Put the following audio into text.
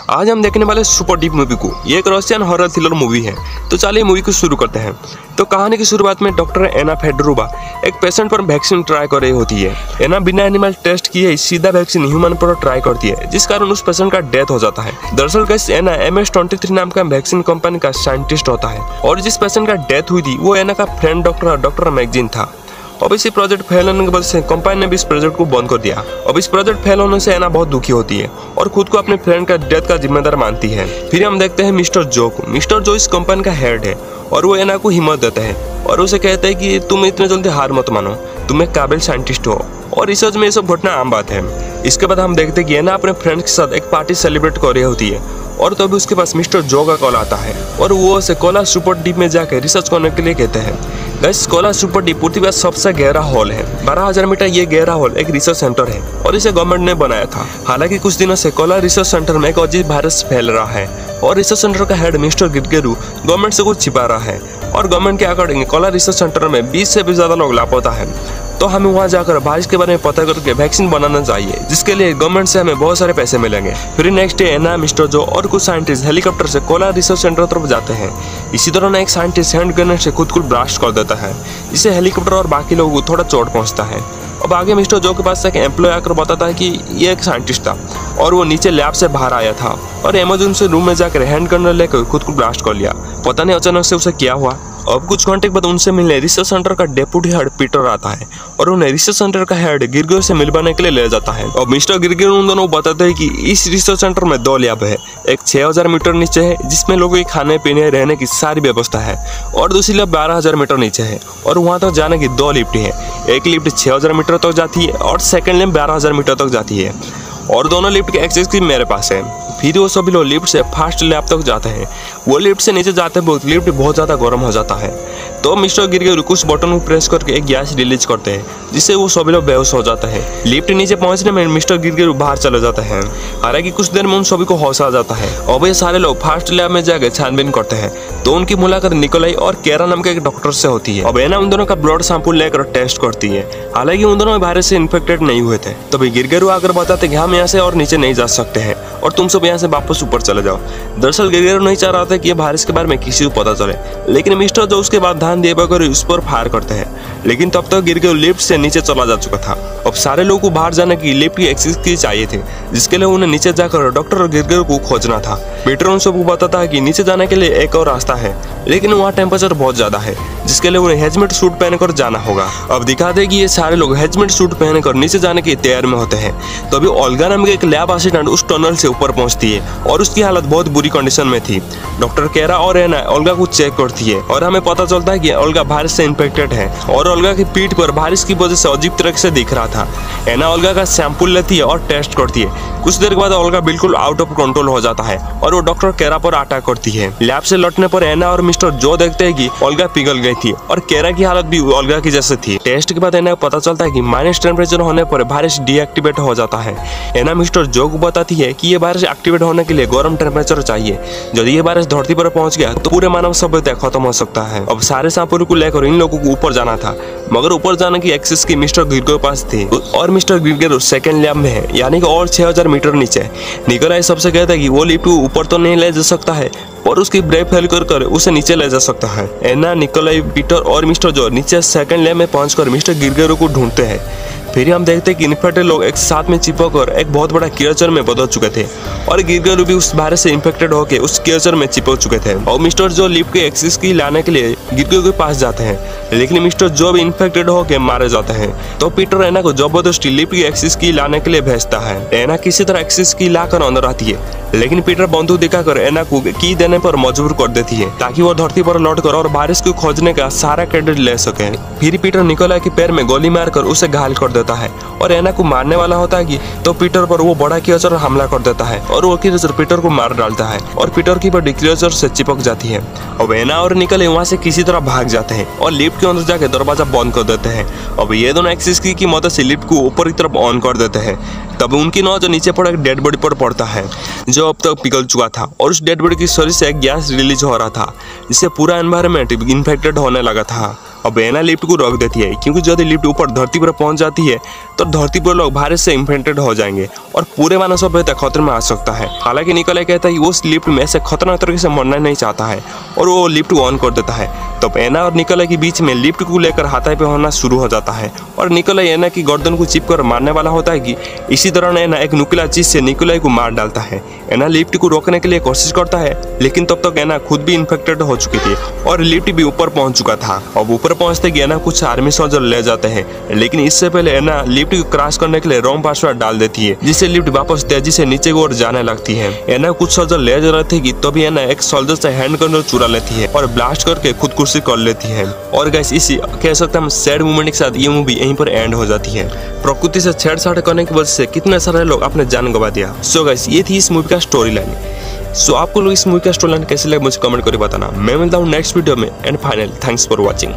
आज हम देखने वाले सुपर डीप मूवी को। ये एक रशियन हॉरर थ्रिलर मूवी है। तो चलिए मूवी को शुरू करते हैं। तो कहानी की शुरुआत में डॉक्टर एना फेडोरोवा एक पेशेंट पर वैक्सीन ट्राई कर रही होती है। एना बिना एनिमल टेस्ट किए सीधा वैक्सीन ह्यूमन पर ट्राई करती है, जिस कारण उस पेशेंट का डेथ हो जाता है। दरअसल गाइस एना MS-23 नाम का वैक्सीन कंपनी का साइंटिस्ट होता है और जिस पेशेंट का डेथ हुई थी वो एना का फ्रेंड डॉक्टर मैगजीन था। अब इसी प्रोजेक्ट फेल होने की वजह से कंपनी ने भी इस प्रोजेक्ट को बंद कर दिया। अब इस प्रोजेक्ट फेल होने से एना बहुत दुखी होती है और खुद को अपने फ्रेंड का डेथ का जिम्मेदार मानती है। फिर हम देखते हैं मिस्टर जो को। मिस्टर जो इस कंपनी का हेड है और वो एना को हिम्मत देता है और उसे कहते हैं कि तुम इतने जल्दी हार मत मानो, तुम एक काबिल साइंटिस्ट हो और रिसर्च में ये सब घटना आम बात है। इसके बाद हम देखते हैं कि एना अपने फ्रेंड्स के साथ एक पार्टी सेलिब्रेट कर रही होती है और तभी उसके पास मिस्टर जो का कॉल आता है और वो उसे कोला सुपर डीप में जाकर रिसर्च करने के लिए कहते हैं। गाइस कोला सुपर डीप पृथ्वी का सबसे गहरा हॉल है। 12,000 मीटर ये गहरा हॉल एक रिसर्च सेंटर है और इसे गवर्नमेंट ने बनाया था। हालांकि कुछ दिनों से कोला रिसर्च सेंटर में एक अजीब वायरस फैल रहा है और रिसर्च सेंटर का हेड मिस्टर गिरगेरू गवर्नमेंट से कुछ छिपा रहा है और गवर्नमेंट के अकॉर्डिंग कोला रिसर्च सेंटर में 20 से भी ज्यादा लोग लापता है। तो हमें वहां जाकर वायरस के बारे में पता करके वैक्सीन बनाना चाहिए, जिसके लिए गवर्नमेंट से हमें बहुत सारे पैसे मिलेंगे। फिर नेक्स्ट डे एना, मिस्टर जो और कुछ साइंटिस्ट हेलीकॉप्टर से कोला रिसर्च सेंटर तरफ जाते हैं। इसी दौरान एक साइंटिस्ट हैंड ग्रेनेड से खुद को ब्लास्ट कर देता है, जिससे हेलीकॉप्टर और बाकी लोगों को थोड़ा चोट पहुंचता है। अब आगे मिस्टर जो के पास एक एम्प्लॉय आकर बताता है कि ये एक साइंटिस्ट था और वो नीचे लैब से बाहर आया था और इमरजेंसी रूम में जाकर हैंड गन लेकर खुद को ब्लास्ट कर लिया। पता नहीं अचानक से उसे क्या हुआ। अब कुछ घंटे के बाद उनसे मिलने रिसर्च सेंटर का डेप्यूटी हेड पीटर आता है और उन्हें रिसर्च सेंटर का हेड गिरगिर से मिलवाने के लिए ले जाता है। अब मिस्टर गिरगिर उन दोनों को बताते हैं कि इस रिसर्च सेंटर में 2 लैब है। एक 6,000 मीटर नीचे है जिसमें लोगों के खाने पीने रहने की सारी व्यवस्था है और दूसरी लैब 12,000 मीटर नीचे है और वहां तक जाने की 2 लिफ्ट है। एक लिफ्ट 6,000 मीटर तक जाती है और सेकेंड लिफ्ट 12,000 मीटर तक जाती है और दोनों लिफ्ट के एक्सेस की मेरे पास है। फिर वो सभी लोग लिफ्ट से फास्ट लैब तक जाते हैं। वो लिफ्ट से नीचे जाते हैं लिफ्ट बहुत ज़्यादा गर्म हो जाता है। तो मिस्टर गिरगिर कुछ बटन को प्रेस करके एक गैस रिलीज करते हैं, जिससे वो सभी लोग बेहोश हो जाते हैं। लिफ्ट नीचे पहुंचने में मिस्टर गिरगिर बाहर चले जाते हैं। हालांकि कुछ देर में उन सभी को होश आ जाता है। अब ये सारे लोग फास्ट लैब में जाकर छानबीन करते हैं तो उनकी मुलाकात निकोलाई और केरा नाम के एक डॉक्टर से होती है। अब एना उन दोनों का ब्लड सैंपल लेकर टेस्ट करती है। हालांकि उन दोनों वायरस से इन्फेक्टेड नहीं हुए थे। तभी गिरगिर आकर बताते कि हम यहाँ से और नीचे नहीं जा सकते हैं और तुम सब यहाँ से वापस ऊपर चले जाओ। दरअसल गिरगिर नहीं चाह रहा था कि ये वायरस के बारे में किसी को पता चले, लेकिन मिस्टर जो उसके बाद ध्यान दिए बगैर उस पर फायर करते हैं। लेकिन तब तक गिरगिर लिफ्ट से नीचे चला जा चुका था। अब सारे लोगों को बाहर जाने की लिफ्ट की एक्सेस की चाहिए थे, जिसके लिए उन्हें नीचे जाकर डॉक्टर और गिरगिर को खोजना था। पीटर उन सबको बताता है कि नीचे जाने के लिए एक और रास्ता है, लेकिन वहाँ टेम्परेचर बहुत ज्यादा है, जिसके लिए उन्हें हेजमेट सूट पहनकर जाना होगा। अब दिखा दे कि ये सारे लोग हेजमेट सूट पहनकर नीचे जाने की तैयारी में होते हैं। तो अभी ओल्गा नाम की एक लैब असिस्टेंट उस टनल से ऊपर पहुंचती है और उसकी हालत बहुत बुरी कंडीशन में थी। डॉक्टर केरा और एना ओल्गा को चेक करती है और हमें पता चलता है कि ओल्गा वायरस से इन्फेक्टेड है और ओल्गा की पीठ पर वायरस की वजह से अजीब तरह से दिख रहा था। एना ओल्गा का सैंपल लेती है और टेस्ट करती है। कुछ देर के बाद ओल्गा बिल्कुल आउट ऑफ कंट्रोल हो जाता है और वो डॉक्टर केरा पर अटैक करती है। लैब से लौटने पर एना और मिस्टर जो देखते हैं कि ओल्गा पिघल गई थी और केरा की हालत भी ओल्गा की जैसे थी। टेस्ट के बाद एना को पता चलता है कि माइनस टेम्परेचर होने पर वायरस डीएक्टिवेट हो जाता है। एना मिस्टर जो को बताती है कि ये वायरस एक्टिवेट होने के लिए गर्म टेम्परेचर चाहिए। यदि ये वायरस धरती पर पहुंच गया तो पूरे मानव सभ्यता खत्म हो सकता है। अब सारे सैंपल को लेकर इन लोगों को ऊपर जाना था, मगर ऊपर जाने की एक्सेस की मिस्टर गिरगिर के पास थी और मिस्टर गिरगिर सेकंड लैब में है, यानी कि और 6,000 मीटर नीचे। निकोलाई सबसे कहता है कि वो लिफ्ट को ऊपर तो नहीं ले जा सकता है और उसकी ब्रेक फेल कर उसे नीचे ले जा सकता है। एना, निकोलाई, पीटर और मिस्टर जो नीचे सेकंड लैब में पहुंचकर मिस्टर गिरगिर को ढूंढते हैं। फिर हम देखते हैं कि इन्फेक्टेड लोग एक साथ में चिपक एक बहुत बड़ा क्रिएचर में बदल चुके थे और गिरगिर भी उस वायरस से इन्फेक्टेड होकर उस क्रिएचर में चिपक चुके थे। और मिस्टर जो लिफ्ट के एक्सेस की लाने के लिए गिरगिर के पास जाते हैं, लेकिन मिस्टर जो भी इन्फेक्टेड होकर मारे जाते हैं। तो पीटर एना को जबरदस्ती लिफ्ट की एक्सेस की लाने के लिए भेजता है। एना किसी तरह एक्सेस की लाकर अंदर आती है, लेकिन पीटर बंदूक दिखाकर एना को की देने पर मजबूर कर देती है ताकि वो धरती पर लौटकर और वायरस को खोजने का सारा क्रेडिट ले सके। फिर पीटर निकोलाई के पैर में गोली मारकर उसे घायल कर देता है और एना को मारने वाला होता है कि तो पीटर पर वो बड़ा क्रिएचर हमला कर देता है और वो क्रिएचर पीटर को मार डालता है और पीटर की बॉडी क्रिएचर से चिपक जाती है। अब एना और निकोलाई वहां से किसी तरह भाग जाते हैं और लिफ्ट के अंदर जाकर दरवाजा बंद कर देते हैं। अब ये दोनों एक्सेस की मदद से लिफ्ट को ऊपर की तरफ ऑन कर देते हैं। तब उनकी नजर नीचे पड़ा एक डेड बॉडी पर पड़ता है जो अब तक पिघल चुका था और उस डेड बॉडी की शरीर से एक गैस रिलीज हो रहा था, जिससे पूरा एनवायरनमेंट इन्फेक्टेड होने लगा था। अब एना लिफ्ट को रोक देती है, क्योंकि यदि लिफ्ट ऊपर धरती पर पहुंच जाती है तो धरती पर लोग वायरस से इन्फेक्टेड हो जाएंगे और पूरे मानव सभ्यता खतरे में आ सकता है। हालांकि निकोलाई कहता है कि वो उस लिफ्ट में से खतरनाक तरीके से मरना नहीं चाहता है और वो लिफ्ट को ऑन कर देता है। तब एना और निकोलाई के बीच में लिफ्ट को लेकर हाथापाई होना शुरू हो जाता है और निकोलाई एना की गर्दन को चिपकर मारने वाला होता है कि इसी दौरान एना एक नुकीला चीज से निकोलाई को मार डालता है। एना लिफ्ट को रोकने के लिए कोशिश करता है, लेकिन तब तक एना खुद भी इन्फेक्टेड हो चुकी थी और लिफ्ट भी ऊपर पहुंच चुका था। अब ऊपर पहुंचते ही एना कुछ आर्मी सोल्जर ले जाते हैं, लेकिन इससे पहले एना लिफ्ट को क्रॉस करने के लिए रॉन्ग पासवर्ड डाल देती है, जिससे लिफ्ट वापस तेजी से नीचे की ओर जाने लगती है। एना कुछ सोल्जर ले जा रहे थे कि तभी एना एक सोल्जर से हैंड गन चुरा लेती है और ब्लास्ट करके खुदकुशी कर लेती है। और गाइस इसी कह सकते हैं हम सैड मोमेंट के साथ ये मूवी यहीं पर एंड हो जाती है। प्रकृति से छेड़छाड़ करने की वजह से कितने सारे लोग अपने जान गंवा दिया। सो गाइस ये थी इस मूवी का स्टोरी लाइन। सो आपको लोग इस मूवी का स्टोरी लाइन कैसे लगे मुझे कमेंट करके बताना। मैं मिलता हूँ नेक्स्ट वीडियो में and final thanks for watching.